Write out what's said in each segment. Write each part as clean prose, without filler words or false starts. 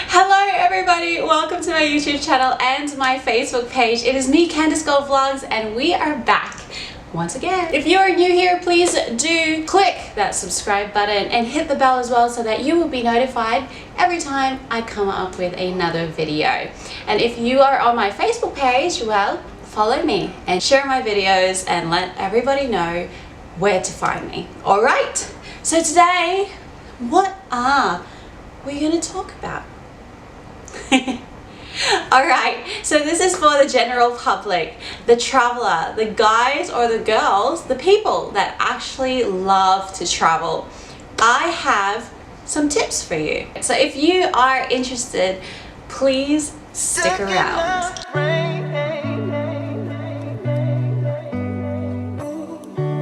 Hello everybody, welcome to my YouTube channel and my Facebook page. It is me, Candice Gold Vlogs, and we are back once again. If you are new here, please do click that subscribe button and hit the bell as well so that you will be notified every time I come up with another video. And if you are on my Facebook page, well, follow me and share my videos and let everybody know where to find me. Alright, so today, what are we going to talk about? Alright, so this is for the general public, the traveler, the guys or the girls, the people that actually love to travel. I have some tips for you. So if you are interested, please stick around.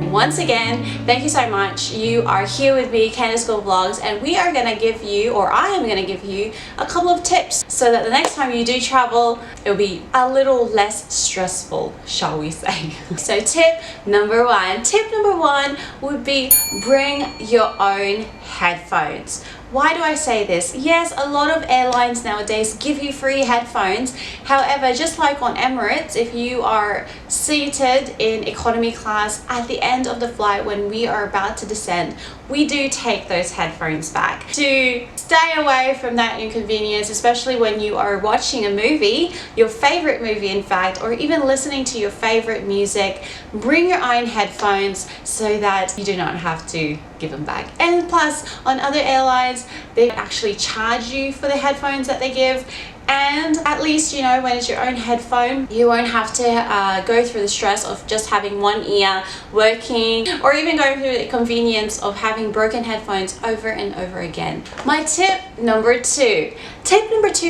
Once again, thank you so much. You are here with me, Candice Gold Vlogs, and we are going to give you, or I am going to give you, a couple of tips so that the next time you do travel, it'll be a little less stressful, shall we say. So tip number one would be bring your own headphones. Why do I say this? Yes, a lot of airlines nowadays give you free headphones. However, just like on Emirates, if you are seated in economy class, at the end of the flight when we are about to descend, we do take those headphones back. To stay away from that inconvenience, especially when you are watching a movie, your favorite movie in fact, or even listening to your favorite music, bring your own headphones so that you do not have to give them back. And plus, on other airlines, they actually charge you for the headphones that they give. And at least, you know, when it's your own headphone, you won't have to go through the stress of just having one ear working, or even going through the convenience of having broken headphones over and over again. My tip number two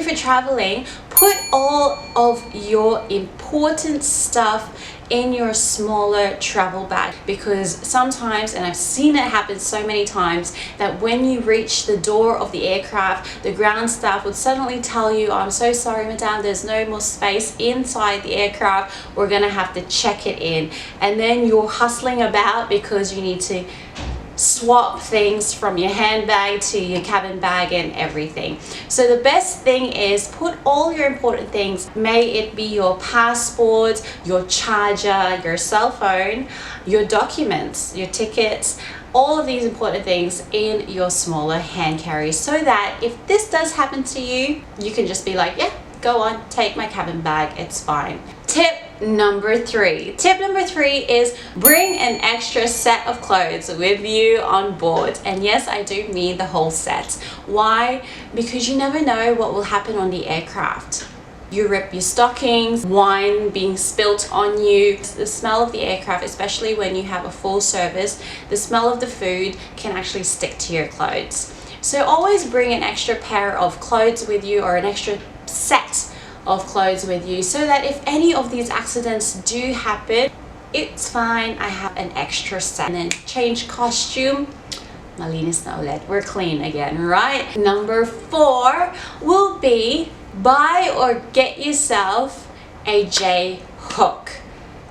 for traveling, put all of your important stuff in your smaller travel bag, because sometimes, and I've seen it happen so many times, that when you reach the door of the aircraft, the ground staff would suddenly tell you, "I'm so sorry madam, there's no more space inside the aircraft, we're gonna have to check it in." And then you're hustling about because you need to swap things from your handbag to your cabin bag and everything. So the best thing is put all your important things, may it be your passport, your charger, your cell phone, your documents, your tickets, all of these important things in your smaller hand carry, so that if this does happen to you, you can just be like, yeah, go on, take my cabin bag, it's fine. Tip number three is bring an extra set of clothes with you on board. And yes, I do mean the whole set. Why? Because you never know what will happen on the aircraft. You rip your stockings, wine being spilt on you, the smell of the aircraft, especially when you have a full service, the smell of the food can actually stick to your clothes. So always bring an extra pair of clothes with you, or an extra set of clothes with you, so that if any of these accidents do happen, it's fine, I have an extra set. And then change costume, malinis na ulit, we're clean again, right? Number 4 will be buy or get yourself a J hook.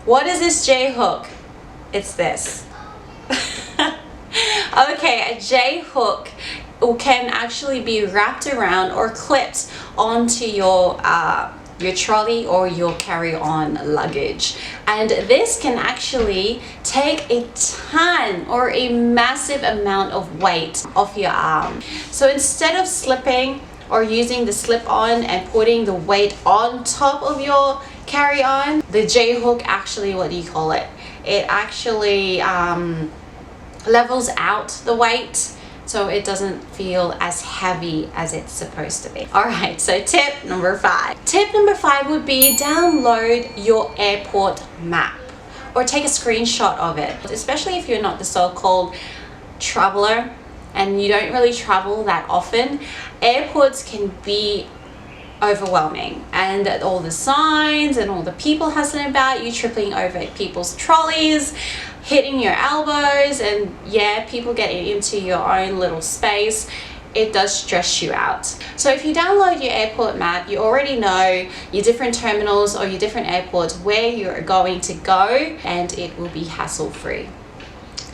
What is this J hook? It's this. Okay, a J hook can actually be wrapped around or clipped onto your trolley or your carry-on luggage, and this can actually take a ton or a massive amount of weight off your arm. So instead of slipping or using the slip-on and putting the weight on top of your carry-on, the J hook actually, what do you call it? It actually levels out the weight, so it doesn't feel as heavy as it's supposed to be. Alright, so tip number 5. Tip number 5 would be download your airport map, or take a screenshot of it. Especially if you're not the so-called traveler and you don't really travel that often, airports can be overwhelming, and all the signs and all the people hustling about you, tripping over people's trolleys, hitting your elbows, and yeah, people getting into your own little space, it does stress you out. So if you download your airport map, you already know your different terminals or your different airports where you're going to go, and it will be hassle-free.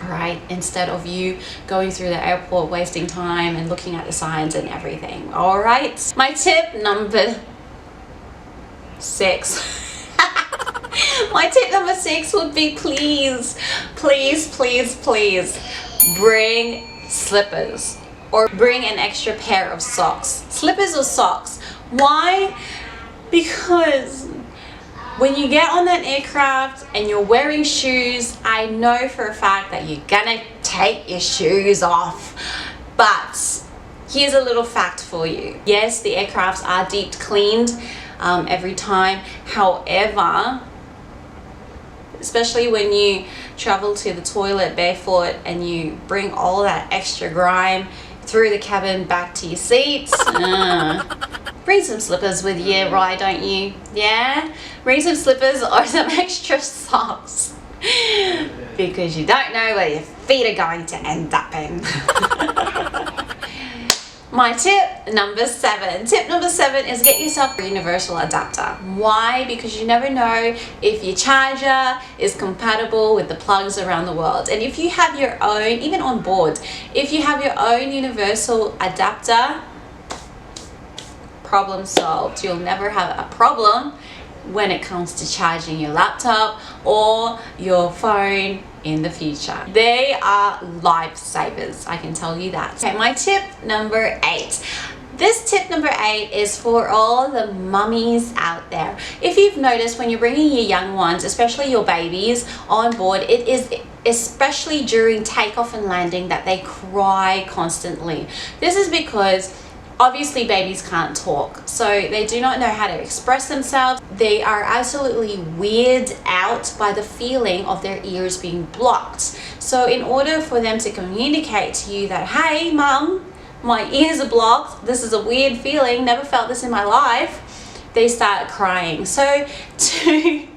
right? Instead of you going through the airport, wasting time and looking at the signs and everything. All right. My tip number 6. My tip number 6 would be please bring slippers or bring an extra pair of socks. Slippers or socks. Why? Because when you get on that aircraft and you're wearing shoes, I know for a fact that you're gonna take your shoes off. But here's a little fact for you. Yes, the aircrafts are deep cleaned every time. However, especially when you travel to the toilet barefoot and you bring all that extra grime through the cabin back to your seats. Bring some slippers with you, why don't you? Yeah? Bring some slippers or some extra socks. Because you don't know where your feet are going to end up in. My tip number 7. Tip number 7 is get yourself a universal adapter. Why? Because you never know if your charger is compatible with the plugs around the world. And if you have your own, even on board, if you have your own universal adapter, problem solved. You'll never have a problem when it comes to charging your laptop or your phone in the future. They are lifesavers, I can tell you that. Okay, my tip number 8. This tip number 8 is for all the mummies out there. If you've noticed, when you're bringing your young ones, especially your babies, on board, it is especially during takeoff and landing that they cry constantly. This is because obviously babies can't talk, so they do not know how to express themselves. They are absolutely weirded out by the feeling of their ears being blocked. So in order for them to communicate to you that, hey mum, my ears are blocked, this is a weird feeling, never felt this in my life, they start crying. So can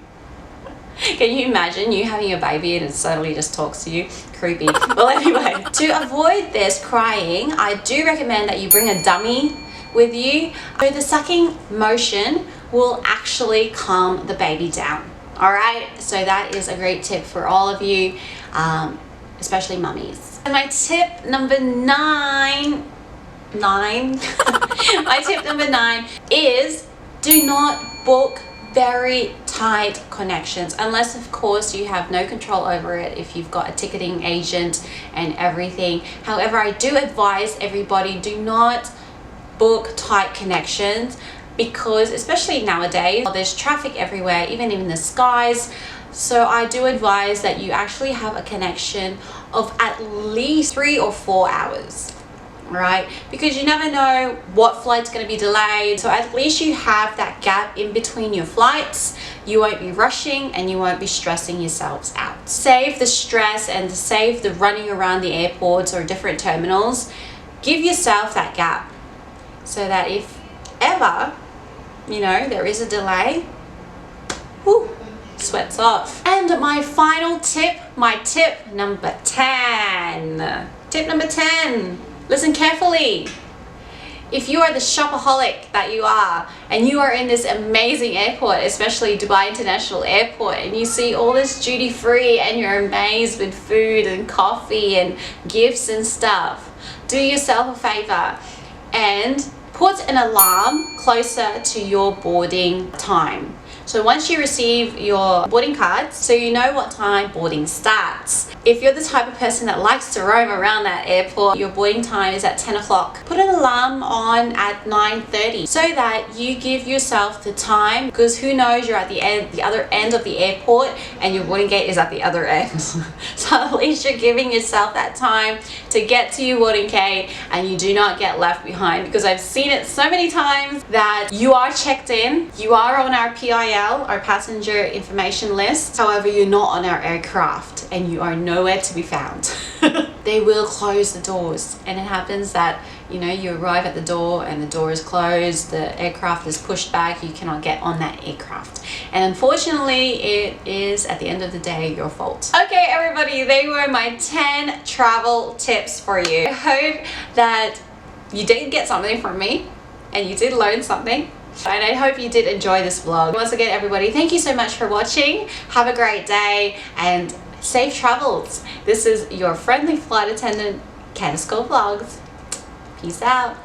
you imagine you having a baby and it suddenly just talks to you? Creepy. Well, anyway, to avoid this crying, I do recommend that you bring a dummy with you. So the sucking motion will actually calm the baby down. All right, so that is a great tip for all of you, especially mummies. And my tip number 9 my tip number 9 is do not book very tight connections, unless of course you have no control over it, if you've got a ticketing agent and everything. However, I do advise everybody, do not book tight connections, because especially nowadays there's traffic everywhere, even in the skies. So I do advise that you actually have a connection of at least 3 or 4 hours. Right, because you never know what flight's going to be delayed, so at least you have that gap in between your flights. You won't be rushing and you won't be stressing yourselves out. Save the stress and save the running around the airports or different terminals. Give yourself that gap so that if ever, you know, there is a delay, whew, sweats off. And my final tip, my tip number 10. Tip number 10. Listen carefully. If you are the shopaholic that you are, and you are in this amazing airport, especially Dubai International Airport, and you see all this duty free and you're amazed with food and coffee and gifts and stuff, do yourself a favor and put an alarm closer to your boarding time. So once you receive your boarding cards, so you know what time boarding starts. If you're the type of person that likes to roam around that airport, your boarding time is at 10 o'clock. Put an alarm on at 9:30 so that you give yourself the time, because who knows, you're at the other end of the airport and your boarding gate is at the other end. So at least you're giving yourself that time to get to your boarding gate and you do not get left behind, because I've seen it so many times that you are checked in, you are on our PIL, our passenger information list, however you're not on our aircraft and you are nowhere to be found. They will close the doors, and it happens that, you know, you arrive at the door and the door is closed, the aircraft is pushed back, you cannot get on that aircraft, and unfortunately it is at the end of the day your fault. Okay everybody, they were my 10 travel tips for you. I hope that you did get something from me and you did learn something, and I hope you did enjoy this vlog. Once again everybody, thank you so much for watching. Have a great day and safe travels. This is your friendly flight attendant, Candice Vlogs. Peace out.